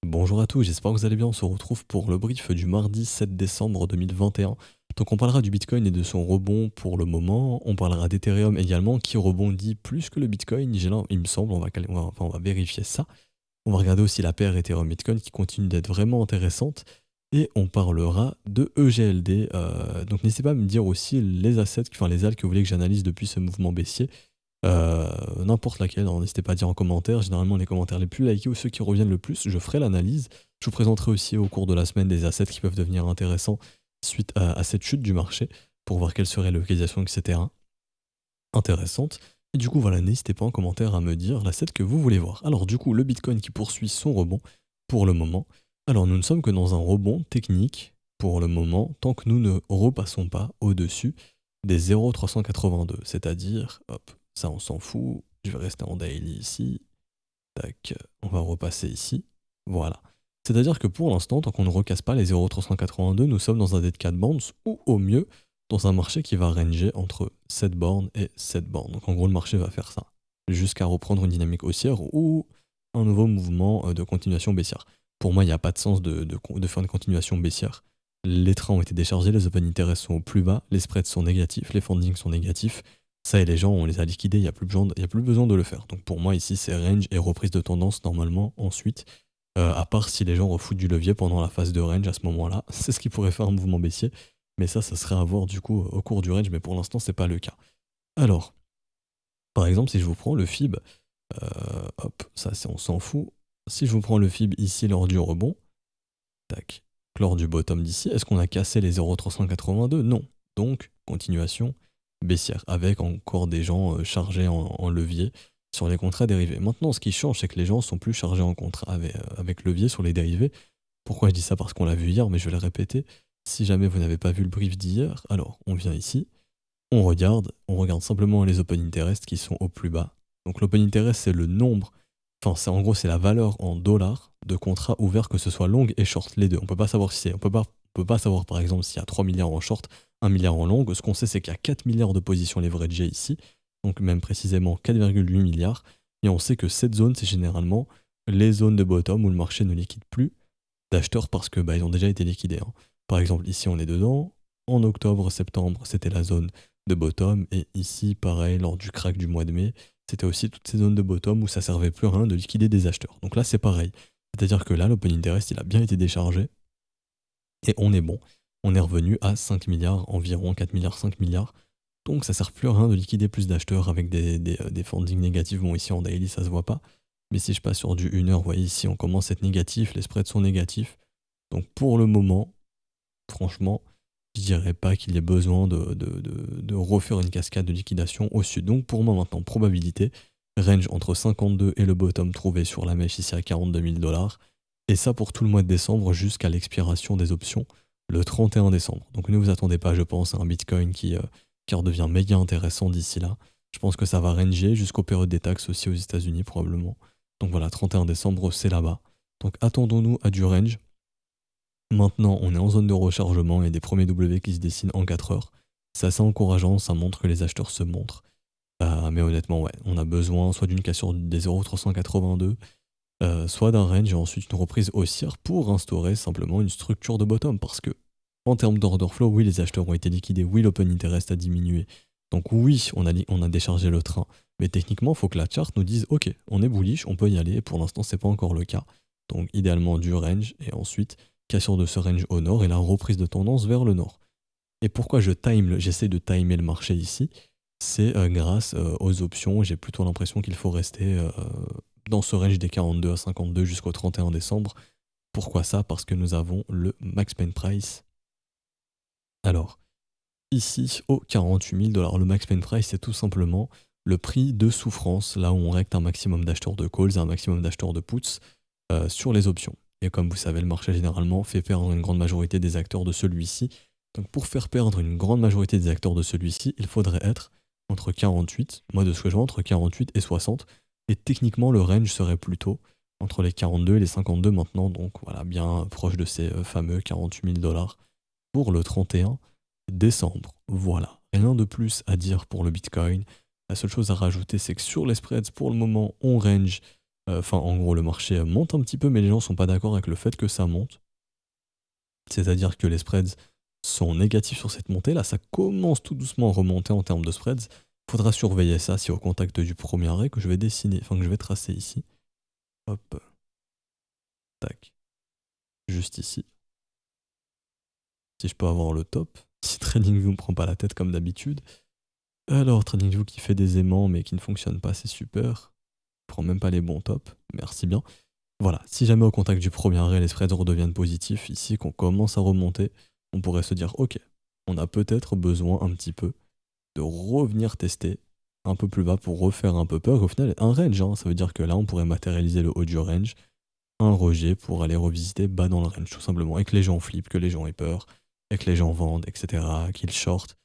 Bonjour à tous, j'espère que vous allez bien. On se retrouve pour le brief du mardi 7 décembre 2021. Donc on parlera du Bitcoin et de son rebond pour le moment. On parlera d'Ethereum également qui rebondit plus que le Bitcoin. Il me semble, on va vérifier ça. On va regarder aussi la paire Ethereum-Bitcoin qui continue d'être vraiment intéressante. Et on parlera de EGLD. Donc n'hésitez pas à me dire aussi les assets, enfin les ALT que vous voulez que j'analyse depuis ce mouvement baissier. N'importe laquelle, hein, n'hésitez pas à dire en commentaire. Généralement, les commentaires les plus likés ou ceux qui reviennent le plus, je ferai l'analyse. Je vous présenterai aussi au cours de la semaine des assets qui peuvent devenir intéressants suite à cette chute du marché pour voir quelle serait la localisation, etc. intéressante. Et du coup, voilà, n'hésitez pas en commentaire à me dire l'asset que vous voulez voir. Alors, du coup, le Bitcoin qui poursuit son rebond pour le moment. Alors, nous ne sommes que dans un rebond technique pour le moment, tant que nous ne repassons pas au-dessus des 0,382. C'est-à-dire, hop, ça on s'en fout. Je vais rester en daily ici. Tac, on va repasser ici. Voilà. C'est-à-dire que pour l'instant, tant qu'on ne recasse pas les 0,382, nous sommes dans un dead cat bounce ou au mieux dans un marché qui va ranger entre 7 bornes et 7 bornes. Donc en gros, le marché va faire ça jusqu'à reprendre une dynamique haussière ou un nouveau mouvement de continuation baissière. Pour moi, il n'y a pas de sens de faire une continuation baissière. Les trains ont été déchargés, les open interest sont au plus bas, les spreads sont négatifs, les fundings sont négatifs. Ça et les gens, on les a liquidés, il n'y a plus besoin de le faire. Donc pour moi, ici, c'est range et reprise de tendance normalement ensuite. À part si les gens refoutent du levier pendant la phase de range à ce moment-là. C'est ce qui pourrait faire un mouvement baissier. Mais ça serait à voir du coup au cours du range. Mais pour l'instant, c'est pas le cas. Alors, par exemple, si je vous prends le FIB, hop, ça on s'en fout. Si je vous prends le FIB ici lors du rebond, tac, lors du bottom d'ici, est-ce qu'on a cassé les 0,382? Non. Donc, continuation baissière, avec encore des gens chargés en levier sur les contrats dérivés. Maintenant, ce qui change, c'est que les gens sont plus chargés en contrat avec levier sur les dérivés. Pourquoi je dis ça? Parce qu'on l'a vu hier, mais je vais le répéter. Si jamais vous n'avez pas vu le brief d'hier, alors on vient ici, on regarde simplement les open interest qui sont au plus bas. Donc l'open interest, c'est le nombre, enfin c'est en gros c'est la valeur en dollars de contrats ouverts, que ce soit long et short, les deux. On peut pas savoir si c'est, on peut pas savoir par exemple s'il y a 3 milliards en short, 1 milliard en long. Ce qu'on sait, c'est qu'il y a 4 milliards de positions leveragées ici, donc même précisément 4,8 milliards. Et on sait que cette zone, c'est généralement les zones de bottom où le marché ne liquide plus d'acheteurs parce que ils ont déjà été liquidés, hein. Par exemple, ici on est dedans. En octobre, septembre, c'était la zone de bottom. Et ici, pareil, lors du crack du mois de mai, c'était aussi toutes ces zones de bottom où ça servait plus à rien de liquider des acheteurs. Donc là, c'est pareil. C'est-à-dire que là, l'open interest, il a bien été déchargé. Et on est bon. On est revenu à 5 milliards environ, 4 milliards, 5 milliards. Donc ça sert plus à rien de liquider plus d'acheteurs avec des fundings négatifs. Bon, ici en daily, ça se voit pas. Mais si je passe sur du 1 heure, vous voyez ici, on commence à être négatif, les spreads sont négatifs. Donc pour le moment, franchement, je dirais pas qu'il y ait besoin de refaire une cascade de liquidation au sud. Donc pour moi maintenant, probabilité, range entre 52 et le bottom trouvé sur la mèche ici à 42 000 dollars. Et ça pour tout le mois de décembre jusqu'à l'expiration des options le 31 décembre. Donc ne vous attendez pas, je pense, à un Bitcoin qui redevient méga intéressant d'ici là. Je pense que ça va ranger jusqu'aux périodes des taxes aussi aux États-Unis probablement. Donc voilà, 31 décembre, c'est là-bas. Donc attendons-nous à du range. Maintenant, on est en zone de rechargement et des premiers W qui se dessinent en 4 heures. C'est assez encourageant, ça montre que les acheteurs se montrent. Mais honnêtement, ouais, on a besoin soit d'une cassure des 0,382, soit d'un range et ensuite une reprise haussière pour instaurer simplement une structure de bottom. Parce que, en termes d'order flow, oui, les acheteurs ont été liquidés, oui, l'open interest a diminué. Donc oui, on a déchargé le train. Mais techniquement, il faut que la chart nous dise, ok, on est bullish, on peut y aller. Et pour l'instant, c'est pas encore le cas. Donc idéalement du range et ensuite cassure de ce range au nord et la reprise de tendance vers le nord. Et pourquoi j'essaie de timer le marché ici, c'est grâce aux options. J'ai plutôt l'impression qu'il faut rester dans ce range des 42 à 52 jusqu'au 31 décembre. Pourquoi ça? Parce que nous avons le max pain price. Alors, ici, au 48 000 dollars, le max pain price, c'est tout simplement le prix de souffrance, là où on règle un maximum d'acheteurs de calls et un maximum d'acheteurs de puts sur les options. Et comme vous savez, le marché généralement fait perdre une grande majorité des acteurs de celui-ci. Donc pour faire perdre une grande majorité des acteurs de celui-ci, il faudrait être entre 48, moi de ce que je vois, entre 48 et 60. Et techniquement, le range serait plutôt entre les 42 et les 52 maintenant. Donc voilà, bien proche de ces fameux 48 000 dollars pour le 31 décembre. Voilà, rien de plus à dire pour le Bitcoin. La seule chose à rajouter, c'est que sur les spreads, pour le moment, on range Enfin, en gros, le marché monte un petit peu, mais les gens sont pas d'accord avec le fait que ça monte. C'est-à-dire que les spreads sont négatifs sur cette montée. Là, ça commence tout doucement à remonter en termes de spreads. Faudra surveiller ça si au contact du premier arrêt que je vais dessiner, enfin que je vais tracer ici. Hop, tac, juste ici. Si je peux avoir le top. Si TradingView me prend pas la tête comme d'habitude. Alors, TradingView qui fait des aimants mais qui ne fonctionne pas, c'est super. Prend même pas les bons tops. Merci bien. Voilà, si jamais au contact du premier arrêt, les spreads redeviennent positifs, ici qu'on commence à remonter, on pourrait se dire ok, on a peut-être besoin un petit peu de revenir tester un peu plus bas pour refaire un peu peur. Au final, un range, hein, ça veut dire que là, on pourrait matérialiser le haut du range, un rejet pour aller revisiter bas dans le range, tout simplement, et que les gens flippent, que les gens aient peur, et que les gens vendent, etc., qu'ils shortent.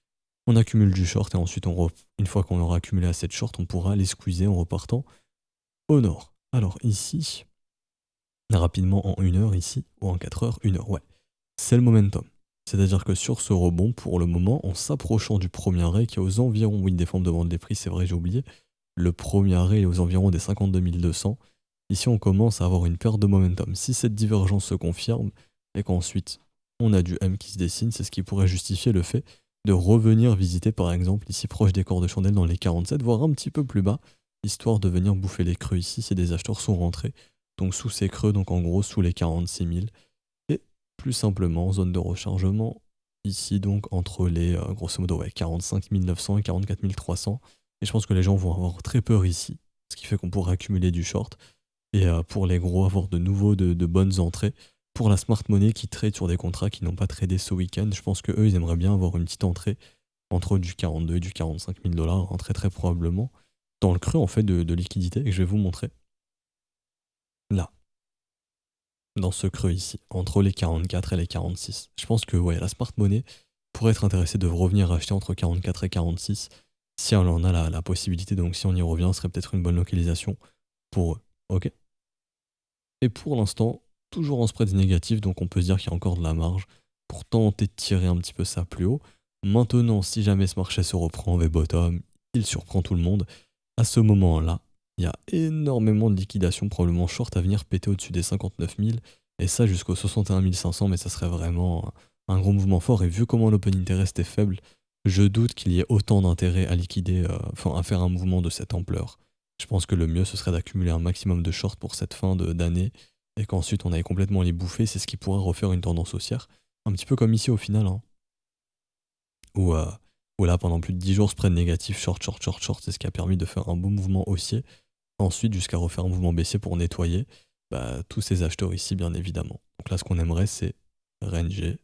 On accumule du short et ensuite, une fois qu'on aura accumulé assez de short, on pourra les squeezer en repartant au nord. Alors ici, rapidement en 1 heure ici, ou en 4 heures, 1 heure, ouais. C'est le momentum. C'est-à-dire que sur ce rebond, pour le moment, en s'approchant du premier arrêt, qui est aux environs, oui, des formes de vente des prix, c'est vrai, j'ai oublié, le premier arrêt est aux environs des 52 200. Ici, on commence à avoir une perte de momentum. Si cette divergence se confirme, et qu'ensuite on a du M qui se dessine, c'est ce qui pourrait justifier le fait de revenir visiter, par exemple, ici proche des corps de chandelle dans les 47, voire un petit peu plus bas, histoire de venir bouffer les creux ici si des acheteurs sont rentrés. Donc sous ces creux, donc en gros sous les 46 000. Et plus simplement, zone de rechargement, ici donc entre les, grosso modo, ouais, 45 900 et 44 300. Et je pense que les gens vont avoir très peur ici, ce qui fait qu'on pourra accumuler du short. Et pour les gros, avoir de nouveau de bonnes entrées. Pour la smart money qui trade sur des contrats qui n'ont pas tradé ce week-end, je pense qu'eux, ils aimeraient bien avoir une petite entrée entre du 42 et du 45 000 $, hein, très très probablement, dans le creux en fait de liquidité, et je vais vous montrer là, dans ce creux ici, entre les 44 et les 46. Je pense que ouais, la smart money pourrait être intéressée de revenir acheter entre 44 et 46 si on en a la possibilité. Donc si on y revient, ce serait peut-être une bonne localisation pour eux. Ok. Et pour l'instant, toujours en spread négatif, donc on peut se dire qu'il y a encore de la marge pour tenter de tirer un petit peu ça plus haut. Maintenant, si jamais ce marché se reprend V-bottom, il surprend tout le monde. À ce moment-là, il y a énormément de liquidations, probablement short à venir péter au-dessus des 59 000, et ça jusqu'aux 61 500, mais ça serait vraiment un gros mouvement fort. Et vu comment l'open interest est faible, je doute qu'il y ait autant d'intérêt à liquider, à faire un mouvement de cette ampleur. Je pense que le mieux, ce serait d'accumuler un maximum de shorts pour cette fin d'année, et qu'ensuite on aille complètement les bouffer. C'est ce qui pourrait refaire une tendance haussière. Un petit peu comme ici au final, hein, où, où là, pendant plus de 10 jours, spread négatif, short, short, short, short, c'est ce qui a permis de faire un beau mouvement haussier. Ensuite, jusqu'à refaire un mouvement baissier pour nettoyer tous ces acheteurs ici, bien évidemment. Donc là, ce qu'on aimerait, c'est ranger,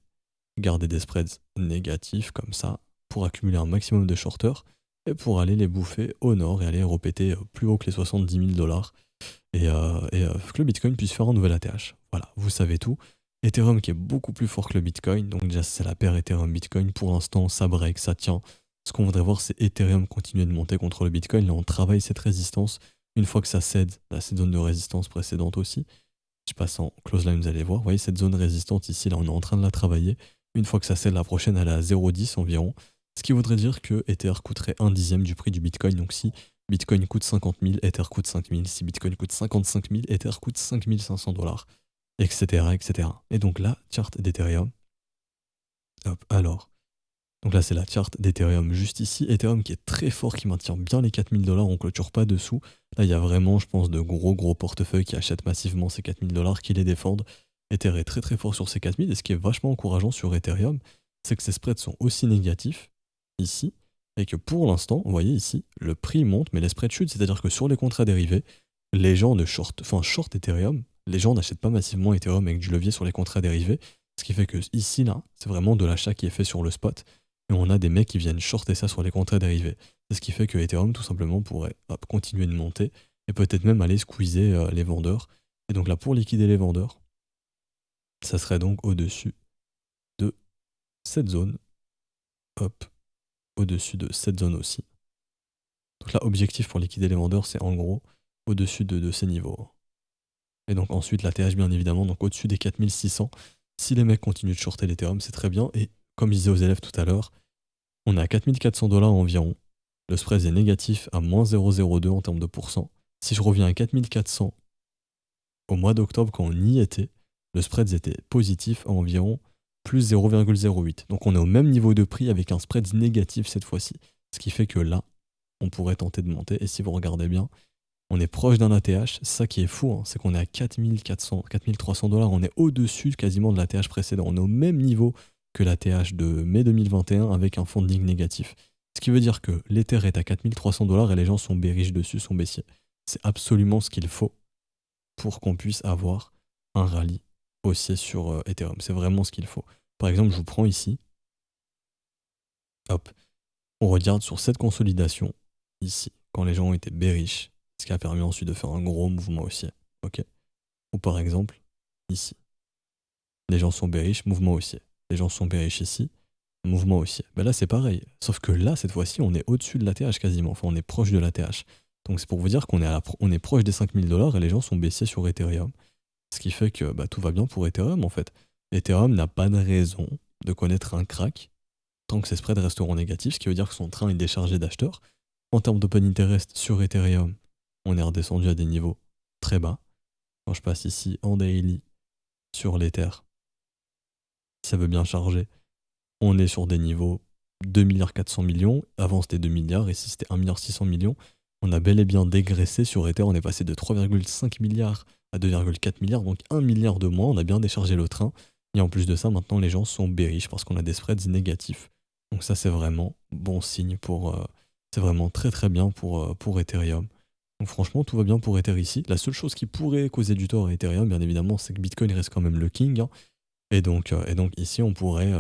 garder des spreads négatifs comme ça, pour accumuler un maximum de shorters, et pour aller les bouffer au nord et aller repéter plus haut que les 70 000 $, et que le Bitcoin puisse faire un nouvel ATH. Voilà, vous savez tout. Ethereum qui est beaucoup plus fort que le Bitcoin, donc déjà c'est la paire Ethereum-Bitcoin, pour l'instant ça break, ça tient. Ce qu'on voudrait voir, c'est Ethereum continuer de monter contre le Bitcoin. Là on travaille cette résistance. Une fois que ça cède à cette zone de résistance précédente aussi, je passe en close line, vous allez voir, vous voyez cette zone résistante ici, là on est en train de la travailler. Une fois que ça cède, la prochaine elle est à 0,10 environ, ce qui voudrait dire que Ether coûterait 1/10 du prix du Bitcoin. Donc si Bitcoin coûte 50 000, Ether coûte 5 000. Si Bitcoin coûte 55 000, Ether coûte 5 500 $, etc., etc. Et donc là, chart d'Ethereum. Hop, alors. Donc là, c'est la chart d'Ethereum juste ici. Ethereum qui est très fort, qui maintient bien les 4 000 $, on clôture pas dessous. Là, il y a vraiment, je pense, de gros portefeuilles qui achètent massivement ces 4 000 $, qui les défendent. Ether est très très fort sur ces 4 000, et ce qui est vachement encourageant sur Ethereum, c'est que ces spreads sont aussi négatifs, ici, et que pour l'instant, vous voyez ici, le prix monte, mais les spreads chutent, c'est-à-dire que sur les contrats dérivés, les gens de short Ethereum, les gens n'achètent pas massivement Ethereum avec du levier sur les contrats dérivés, ce qui fait que ici, là, c'est vraiment de l'achat qui est fait sur le spot, et on a des mecs qui viennent shorter ça sur les contrats dérivés. C'est ce qui fait que Ethereum, tout simplement, pourrait continuer de monter, et peut-être même aller squeezer les vendeurs. Et donc là, pour liquider les vendeurs, ça serait donc au-dessus de cette zone, hop, au-dessus de cette zone aussi. Donc là, objectif pour liquider les vendeurs, c'est en gros au-dessus de ces niveaux. Et donc ensuite, la TH, bien évidemment, donc au-dessus des 4600. Si les mecs continuent de shorter l'Ethereum, c'est très bien. Et comme je disais aux élèves tout à l'heure, on est à 4400 $ environ. Le spread est négatif à moins 0,02 en termes de pourcent. Si je reviens à 4400 au mois d'octobre, quand on y était, le spread était positif à environ plus 0,08. Donc on est au même niveau de prix avec un spread négatif cette fois-ci. Ce qui fait que là, on pourrait tenter de monter. Et si vous regardez bien, on est proche d'un ATH. C'est ça qui est fou, hein, c'est qu'on est à 4400, 4300 $. On est au-dessus quasiment de l'ATH précédent. On est au même niveau que l'ATH de mai 2021 avec un funding négatif. Ce qui veut dire que l'Ether est à 4300 $ et les gens sont bearish dessus, sont baissiers. C'est absolument ce qu'il faut pour qu'on puisse avoir un rallye haussier sur Ethereum. C'est vraiment ce qu'il faut. Par exemple, je vous prends ici. Hop. On regarde sur cette consolidation, ici, quand les gens ont été bearish, ce qui a permis ensuite de faire un gros mouvement haussier. Ok. Ou par exemple, ici. Les gens sont bearish, mouvement haussier. Les gens sont bearish ici, mouvement haussier. Ben là, c'est pareil. Sauf que là, cette fois-ci, on est au-dessus de l'ATH quasiment. Enfin, on est proche de l'ATH. Donc c'est pour vous dire qu'on est, on est proche des 5000 $ et les gens sont baissiers sur Ethereum. Ce qui fait que bah, tout va bien pour Ethereum en fait. Ethereum n'a pas de raison de connaître un crack tant que ses spreads resteront négatifs, ce qui veut dire que son train est déchargé d'acheteurs. En termes d'open interest sur Ethereum, on est redescendu à des niveaux très bas. Quand je passe ici en daily sur l'Ether, ça veut bien charger. On est sur des niveaux 2,4 milliards. Avant c'était 2 milliards, ici c'était 1,6 milliard. On a bel et bien dégraissé sur Ether, on est passé de 3,5 milliards à 2,4 milliards, donc 1 milliard de moins, on a bien déchargé le train. Et en plus de ça, maintenant les gens sont bearish parce qu'on a des spreads négatifs. Donc ça c'est vraiment bon signe pour... c'est vraiment très très bien pour Ethereum. Donc franchement tout va bien pour Ether ici. La seule chose qui pourrait causer du tort à Ethereum, bien évidemment, c'est que Bitcoin reste quand même le king. Hein. Et donc ici on pourrait,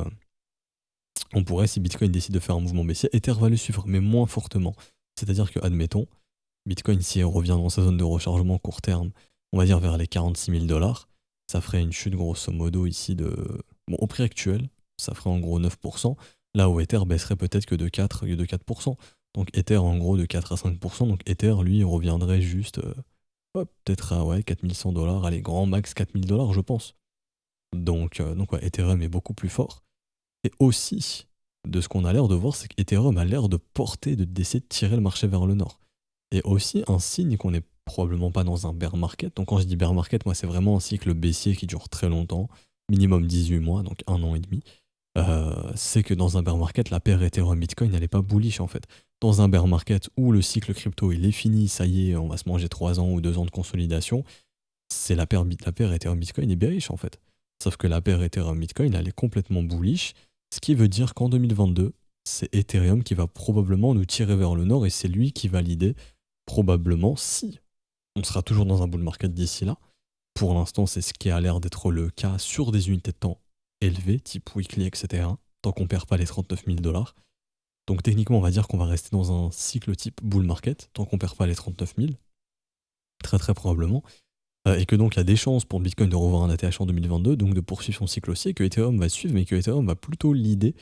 si Bitcoin décide de faire un mouvement baissier, Ether va le suivre, mais moins fortement. C'est-à-dire que, admettons, Bitcoin, si elle revient dans sa zone de rechargement court terme, on va dire vers les 46 000 $, ça ferait une chute grosso modo ici de... Bon, au prix actuel, ça ferait en gros 9%, là où Ether baisserait peut-être que de 4%. Donc Ether en gros de 4 à 5%, donc Ether lui reviendrait juste, peut-être à 4100 $, allez, grand max 4000 $, je pense. Donc ouais, Ethereum est beaucoup plus fort. Et aussi, de ce qu'on a l'air de voir, c'est qu'Ethereum a l'air de porter, d'essayer de tirer le marché vers le nord. Et aussi un signe qu'on n'est probablement pas dans un bear market. Donc quand je dis bear market, moi c'est vraiment un cycle baissier qui dure très longtemps, minimum 18 mois, donc 1 an et demi. C'est que dans un bear market, la paire Ethereum Bitcoin, elle n'est pas bullish en fait. Dans un bear market où le cycle crypto il est fini, ça y est, on va se manger 3 ans ou 2 ans de consolidation, c'est la paire Ethereum Bitcoin est bearish en fait. Sauf que la paire Ethereum Bitcoin, elle est complètement bullish, ce qui veut dire qu'en 2022, c'est Ethereum qui va probablement nous tirer vers le nord et c'est lui qui va l'idée probablement, si on sera toujours dans un bull market d'ici là. Pour l'instant, c'est ce qui a l'air d'être le cas sur des unités de temps élevées, type weekly, etc. Tant qu'on perd pas les 39 000 $. Donc techniquement, on va dire qu'on va rester dans un cycle type bull market, tant qu'on perd pas les 39 000. Très très probablement. Et que donc il y a des chances pour Bitcoin de revoir un ATH en 2022, donc de poursuivre son cycle aussi, et que Ethereum va suivre, mais que Ethereum va plutôt leader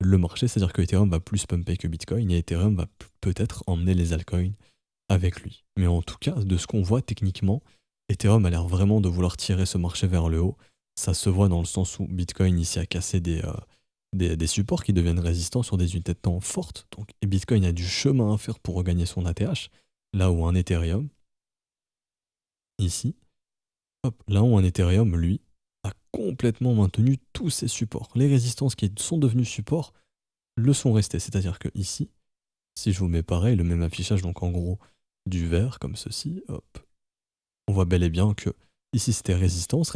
le marché, c'est-à-dire que Ethereum va plus pumper que Bitcoin, et Ethereum va peut-être emmener les altcoins avec lui. Mais en tout cas, de ce qu'on voit techniquement, Ethereum a l'air vraiment de vouloir tirer ce marché vers le haut. Ça se voit dans le sens où Bitcoin ici a cassé des supports qui deviennent résistants sur des unités de temps fortes. Donc, et Bitcoin a du chemin à faire pour regagner son ATH, là où un Ethereum, ici, hop, là où un Ethereum, lui, a complètement maintenu tous ses supports. Les résistances qui sont devenues supports le sont restées. C'est-à-dire que ici, si je vous mets pareil, le même affichage, donc en gros, du vert comme ceci, hop, on voit bel et bien que ici c'était résistance,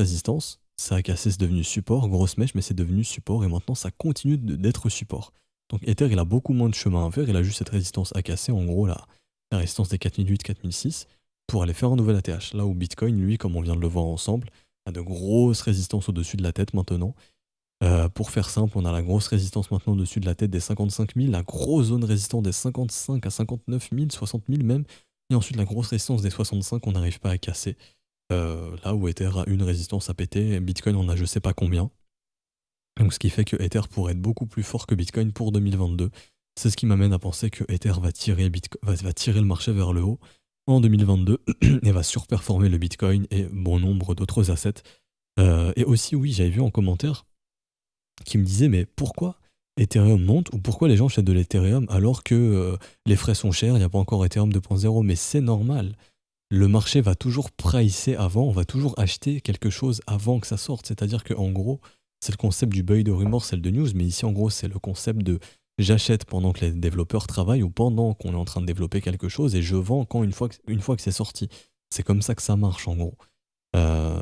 ça a cassé, c'est devenu support, grosse mèche, mais c'est devenu support et maintenant ça continue d'être support. Donc Ether, il a beaucoup moins de chemin à faire, il a juste cette résistance à casser, en gros la résistance des 4008, 4006, pour aller faire un nouvel ATH. Là où Bitcoin, lui, comme on vient de le voir ensemble, a de grosses résistances au-dessus de la tête maintenant. Pour faire simple, on a la grosse résistance maintenant au-dessus de la tête des 55 000, la grosse zone résistante des 55 à 59 000, 60 000 même, et ensuite la grosse résistance des 65 qu'on n'arrive pas à casser. Là où Ether a une résistance à péter, Bitcoin en a je sais pas combien. Donc ce qui fait que Ether pourrait être beaucoup plus fort que Bitcoin pour 2022. C'est ce qui m'amène à penser que Ether va tirer le marché vers le haut en 2022 et va surperformer le Bitcoin et bon nombre d'autres assets. Et aussi, oui, j'avais vu en commentaire qui me disait mais pourquoi Ethereum monte ou pourquoi les gens achètent de l'Ethereum alors que les frais sont chers, il n'y a pas encore Ethereum 2.0, mais c'est normal. le marché va toujours pricer avant, on va toujours acheter quelque chose avant que ça sorte. C'est-à-dire qu'en gros, c'est le concept du buy de rumeur, celle de news, mais ici en gros c'est le concept de j'achète pendant que les développeurs travaillent ou pendant qu'on est en train de développer quelque chose et je vends quand une fois que c'est sorti. C'est comme ça que ça marche en gros.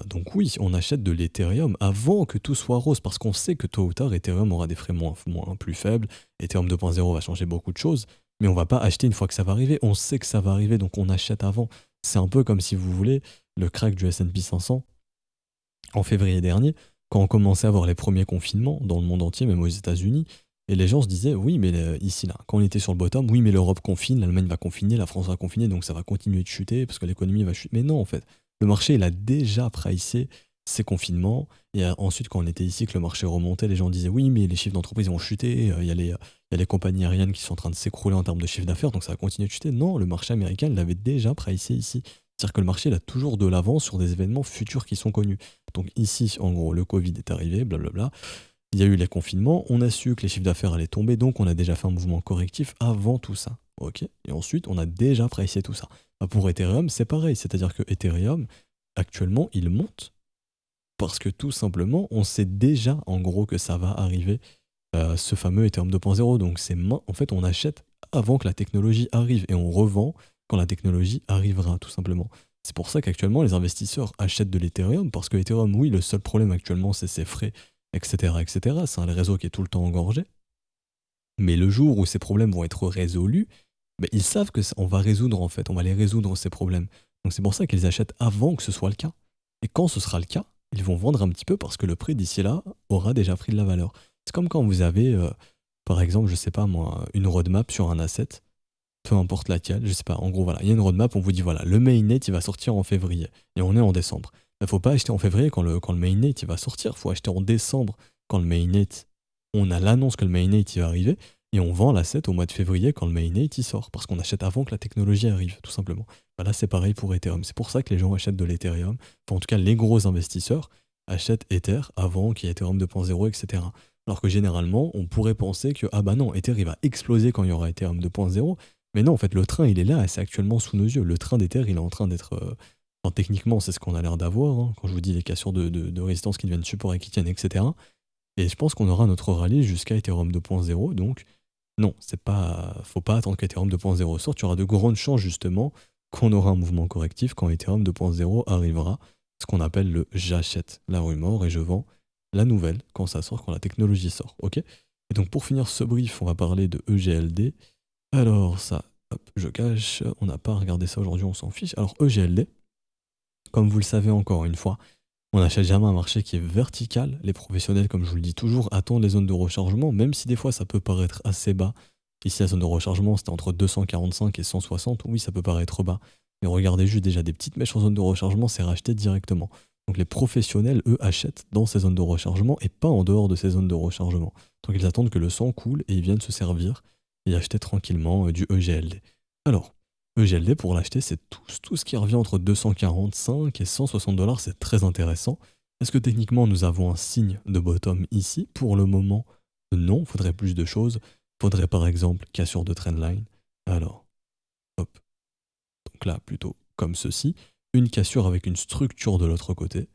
Donc oui, on achète de l'Ethereum avant que tout soit rose, parce qu'on sait que tôt ou tard, Ethereum aura des frais plus faibles, Ethereum 2.0 va changer beaucoup de choses, mais on va pas acheter une fois que ça va arriver, on sait que ça va arriver, donc on achète avant. C'est un peu comme si vous voulez, le crack du S&P 500 en février dernier, quand on commençait à avoir les premiers confinements dans le monde entier, même aux États-Unis, et les gens se disaient, oui, mais ici, là, quand on était sur le bottom, oui, mais l'Europe confine, l'Allemagne va confiner, la France va confiner, donc ça va continuer de chuter parce que l'économie va chuter. Mais non, en fait, le marché, il a déjà pricé ces confinements. Et ensuite, quand on était ici, que le marché remontait, les gens disaient, oui, mais les chiffres d'entreprise vont chuter, il y a les compagnies aériennes qui sont en train de s'écrouler en termes de chiffre d'affaires, donc ça va continuer de chuter. Non, le marché américain, il l'avait déjà pricé ici. C'est-à-dire que le marché, il a toujours de l'avance sur des événements futurs qui sont connus. Donc ici, en gros, le Covid est arrivé, blablabla. Il y a eu les confinements, on a su que les chiffres d'affaires allaient tomber, donc on a déjà fait un mouvement correctif avant tout ça. Ok. Et ensuite, on a déjà pricé tout ça. Bah, pour Ethereum, c'est pareil. C'est-à-dire que Ethereum, actuellement, il monte parce que tout simplement, on sait déjà en gros que ça va arriver, ce fameux Ethereum 2.0. Donc en fait, on achète avant que la technologie arrive et on revend quand la technologie arrivera, tout simplement. C'est pour ça qu'actuellement, les investisseurs achètent de l'Ethereum, parce que Ethereum, oui, le seul problème actuellement, c'est ses frais, etc., etc. C'est un réseau qui est tout le temps engorgé. Mais le jour où ces problèmes vont être résolus, ben, ils savent que on va résoudre, en fait, on va les résoudre, ces problèmes. Donc c'est pour ça qu'ils achètent avant que ce soit le cas. Et quand ce sera le cas, ils vont vendre un petit peu parce que le prix d'ici là aura déjà pris de la valeur. C'est comme quand vous avez, par exemple, je sais pas moi, une roadmap sur un asset, peu importe laquelle, je sais pas, en gros voilà, il y a une roadmap, on vous dit voilà, le mainnet il va sortir en février, et on est en décembre. Il ne faut pas acheter en février quand le mainnet il va sortir, il faut acheter en décembre quand le mainnet, on a l'annonce que le mainnet il va arriver, et on vend l'asset au mois de février quand le mainnet il sort, parce qu'on achète avant que la technologie arrive, tout simplement. Bah là c'est pareil pour Ethereum, c'est pour ça que les gens achètent de l'Ethereum, enfin en tout cas les gros investisseurs achètent Ether avant qu'il y ait Ethereum 2.0, etc. Alors que généralement, on pourrait penser que ah bah non, Ether il va exploser quand il y aura Ethereum 2.0, mais non, en fait, le train, il est là, et c'est actuellement sous nos yeux. Le train d'Ether, il est en train d'être. Enfin, techniquement, c'est ce qu'on a l'air d'avoir, hein, quand je vous dis les cassures de résistance qui deviennent support et qui tiennent, etc. Et je pense qu'on aura notre rallye jusqu'à Ethereum 2.0. Donc, non, c'est pas. Faut pas attendre qu'Ethereum 2.0 sorte. Il y aura de grandes chances, justement, qu'on aura un mouvement correctif quand Ethereum 2.0 arrivera. Ce qu'on appelle le j'achète la rumeur et je vends la nouvelle quand ça sort, quand la technologie sort. Ok. Et donc, pour finir ce brief, on va parler de EGLD. Alors ça, hop, je cache, on n'a pas regardé ça aujourd'hui, on s'en fiche. Alors EGLD, comme vous le savez encore une fois, on n'achète jamais un marché qui est vertical. Les professionnels, comme je vous le dis toujours, attendent les zones de rechargement, même si des fois ça peut paraître assez bas. Ici, la zone de rechargement, c'était entre 245 et 160. Oui, ça peut paraître bas. Mais regardez juste déjà des petites mèches en zone de rechargement, c'est racheté directement. Donc les professionnels, eux, achètent dans ces zones de rechargement et pas en dehors de ces zones de rechargement. Donc ils attendent que le sang coule et ils viennent se servir et acheter tranquillement du EGLD. Alors, EGLD, pour l'acheter, c'est tout ce qui revient entre 245 et 160 dollars, c'est très intéressant. Est-ce que techniquement nous avons un signe de bottom ici? Pour le moment, non, il faudrait plus de choses. Faudrait par exemple cassure de trendline. Alors, hop, donc là plutôt comme ceci. Une cassure avec une structure de l'autre côté.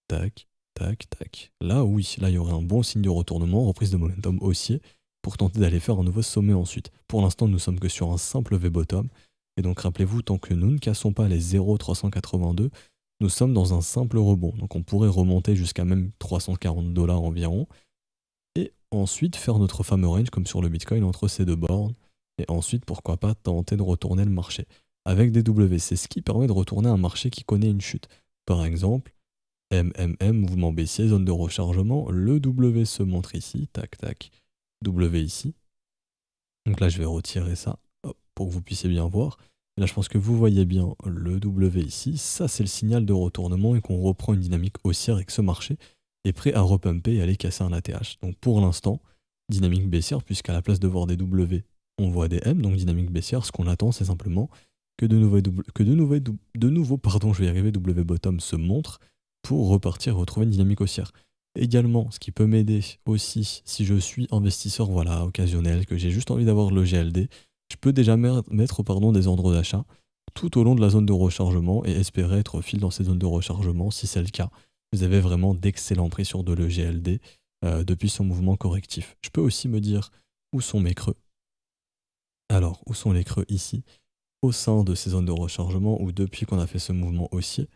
Tac, tac, tac. Là oui, là il y aurait un bon signe de retournement, reprise de momentum haussier, pour tenter d'aller faire un nouveau sommet ensuite. Pour l'instant, nous sommes que sur un simple V-bottom. Et donc rappelez-vous, tant que nous ne cassons pas les 0,382, nous sommes dans un simple rebond. Donc on pourrait remonter jusqu'à même 340 dollars environ. Et ensuite faire notre fameux range comme sur le Bitcoin entre ces deux bornes. Et ensuite, pourquoi pas, tenter de retourner le marché. Avec des W, c'est ce qui permet de retourner un marché qui connaît une chute. Par exemple, MMM, mouvement baissier, zone de rechargement, le W se montre ici, tac tac, W ici. Donc là je vais retirer ça, hop, pour que vous puissiez bien voir. Et là je pense que vous voyez bien le W ici, ça c'est le signal de retournement et qu'on reprend une dynamique haussière et que ce marché est prêt à repumper et aller casser un ATH. Donc pour l'instant, dynamique baissière, puisqu'à la place de voir des W, on voit des M, donc dynamique baissière, ce qu'on attend c'est simplement que de nouveau, pardon, je vais y arriver, W bottom se montre pour repartir et retrouver une dynamique haussière. Également, ce qui peut m'aider aussi, si je suis investisseur voilà, occasionnel, que j'ai juste envie d'avoir le GLD, je peux déjà mettre des ordres d'achat tout au long de la zone de rechargement et espérer être fil dans cette zone de rechargement. Si c'est le cas, vous avez vraiment d'excellents prix sur de l'EGLD depuis son mouvement correctif. Je peux aussi me dire où sont mes creux. Alors, où sont les creux ici, au sein de ces zones de rechargement ou depuis qu'on a fait ce mouvement haussier.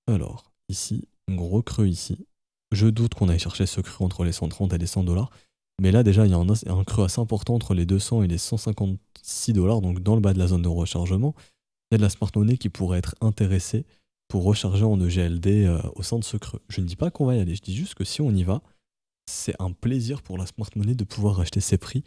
Alors, ici, un gros creux ici. Je doute qu'on aille chercher ce creux entre les 130 et les 100 $. Mais là, déjà, il y a un creux assez important entre les 200 et les 156 $, donc dans le bas de la zone de rechargement. Il y a de la smart money qui pourrait être intéressée pour recharger en EGLD au sein de ce creux. Je ne dis pas qu'on va y aller, je dis juste que si on y va, c'est un plaisir pour la smart money de pouvoir acheter ces prix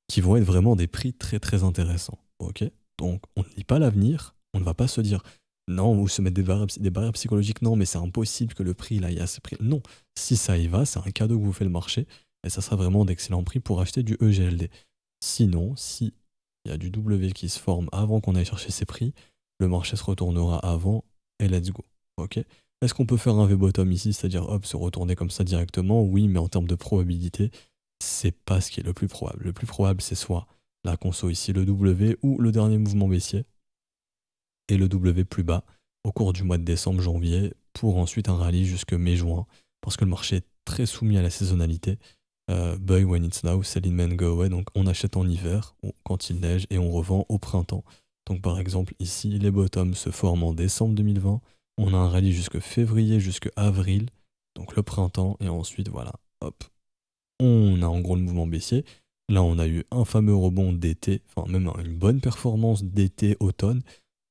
qui vont être vraiment des prix très très intéressants. Ok, donc on ne lit pas l'avenir, on ne va pas se dire non ou se mettre des barrières psychologiques, non mais c'est impossible que le prix là il y a ce prix. Non, si ça y va, c'est un cadeau que vous fait le marché et ça sera vraiment d'excellents prix pour acheter du EGLD. Sinon, si il y a du W qui se forme avant qu'on aille chercher ces prix, le marché se retournera avant et let's go. Ok. Est-ce qu'on peut faire un V-bottom ici, c'est-à-dire hop, se retourner comme ça directement? Oui, mais en termes de probabilité, c'est pas ce qui est le plus probable. Le plus probable, c'est soit la conso ici, le W, ou le dernier mouvement baissier, et le W plus bas au cours du mois de décembre, janvier, pour ensuite un rallye jusque mai-juin, parce que le marché est très soumis à la saisonnalité. Buy when it's now, sell in May and go away, donc on achète en hiver, quand il neige, et on revend au printemps. Donc par exemple, ici, les bottoms se forment en décembre 2020, on a un rallye jusque février, jusque avril, donc le printemps, et ensuite, voilà, hop, on a en gros le mouvement baissier. Là, on a eu un fameux rebond d'été, enfin même une bonne performance d'été, automne.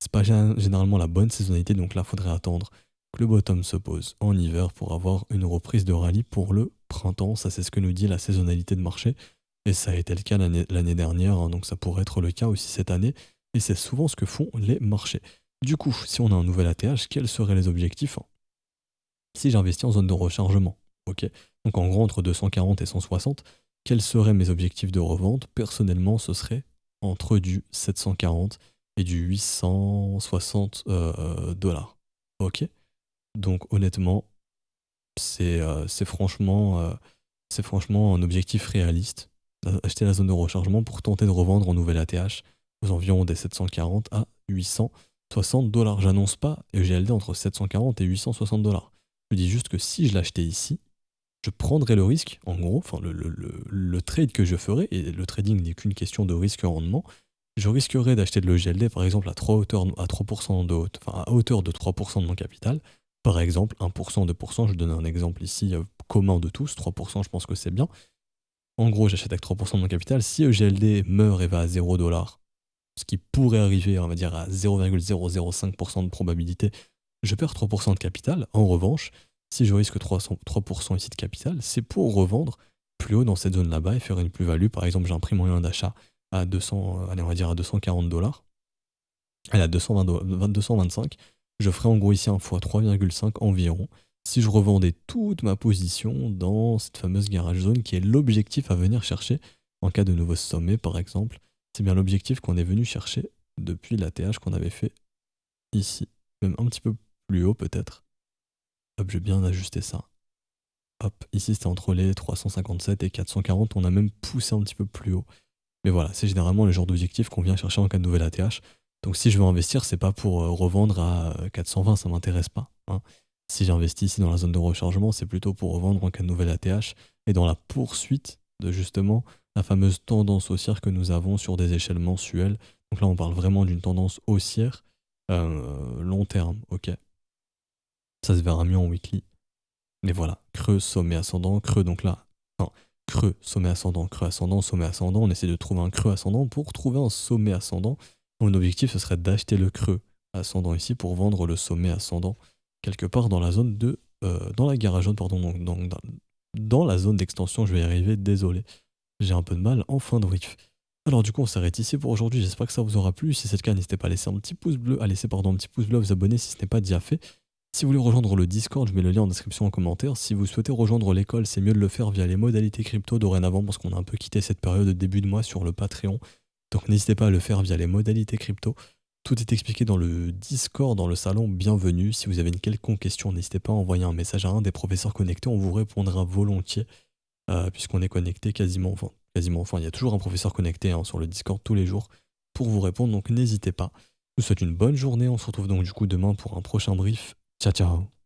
C'est pas généralement la bonne saisonnalité, donc là, il faudrait attendre que le bottom se pose en hiver pour avoir une reprise de rallye pour le printemps. Ça, c'est ce que nous dit la saisonnalité de marché. Et ça a été le cas l'année dernière, hein, donc ça pourrait être le cas aussi cette année. Et c'est souvent ce que font les marchés. Du coup, si on a un nouvel ATH, quels seraient les objectifs? Si j'investis en zone de rechargement, ok, donc en gros entre 240 et 160, quels seraient mes objectifs de revente? Personnellement, ce serait entre du 740 et du 860 $. Ok, donc honnêtement, c'est franchement, franchement un objectif réaliste. Acheter la zone de rechargement pour tenter de revendre en nouvel ATH aux environs des 740 à 860 $. J'annonce pas EGLD entre 740 et 860 $. Je dis juste que si je l'achetais ici, je prendrais le risque, en gros, enfin le trade que je ferais, et le trading n'est qu'une question de risque-rendement, je risquerais d'acheter de l'EGLD par exemple à 3% de enfin à hauteur de 3% de mon capital. Par exemple, 1%, 2%, je donne un exemple ici commun de tous, 3% je pense que c'est bien. En gros, j'achète avec 3% de mon capital. Si EGLD meurt et va à 0 $, ce qui pourrait arriver, on va dire, à 0,005% de probabilité, je perds 3% de capital. En revanche, si je risque 3% ici de capital, c'est pour revendre plus haut dans cette zone là-bas et faire une plus-value. Par exemple, j'ai un prix moyen d'achat à 200, allez, on va dire à 240 $. Elle est à 225. Je ferai en gros ici un fois 3,5 environ si je revendais toute ma position dans cette fameuse garage zone qui est l'objectif à venir chercher en cas de nouveau sommet par exemple. C'est bien l'objectif qu'on est venu chercher depuis l'ATH qu'on avait fait ici. Même un petit peu plus haut peut-être. Hop, je vais bien ajuster ça. Hop, ici c'était entre les 357 et 440. On a même poussé un petit peu plus haut. Mais voilà, c'est généralement le genre d'objectif qu'on vient chercher en cas de nouvelle ATH. Donc si je veux investir, c'est pas pour revendre à 420, ça m'intéresse pas, hein. Si j'investis ici dans la zone de rechargement, c'est plutôt pour revendre en cas de nouvelle ATH et dans la poursuite de justement la fameuse tendance haussière que nous avons sur des échelles mensuelles. Donc là, on parle vraiment d'une tendance haussière long terme, ok. Ça se verra mieux en weekly. Mais voilà, creux, sommet ascendant, creux, donc là, enfin, creux, sommet ascendant, sommet ascendant. On essaie de trouver un creux ascendant pour trouver un sommet ascendant. Mon objectif, ce serait d'acheter le creux ascendant ici pour vendre le sommet ascendant quelque part dans la zone de. Dans la garage jaune, pardon, donc dans la zone d'extension. Je vais y arriver, désolé. J'ai un peu de mal en fin de brief. Alors du coup, on s'arrête ici pour aujourd'hui. J'espère que ça vous aura plu. Si c'est le cas, n'hésitez pas à laisser un petit pouce bleu, un petit pouce bleu, à vous abonner si ce n'est pas déjà fait. Si vous voulez rejoindre le Discord, je mets le lien en description en commentaire. Si vous souhaitez rejoindre l'école, c'est mieux de le faire via les modalités crypto dorénavant parce qu'on a un peu quitté cette période de début de mois sur le Patreon. Donc n'hésitez pas à le faire via les modalités crypto. Tout est expliqué dans le Discord, dans le salon. Bienvenue. Si vous avez une quelconque question, n'hésitez pas à envoyer un message à un des professeurs connectés. On vous répondra volontiers puisqu'on est connecté quasiment. Enfin, il y a toujours un professeur connecté hein, sur le Discord tous les jours pour vous répondre. Donc n'hésitez pas. Je vous souhaite une bonne journée. On se retrouve donc du coup demain pour un prochain brief. Ciao ciao.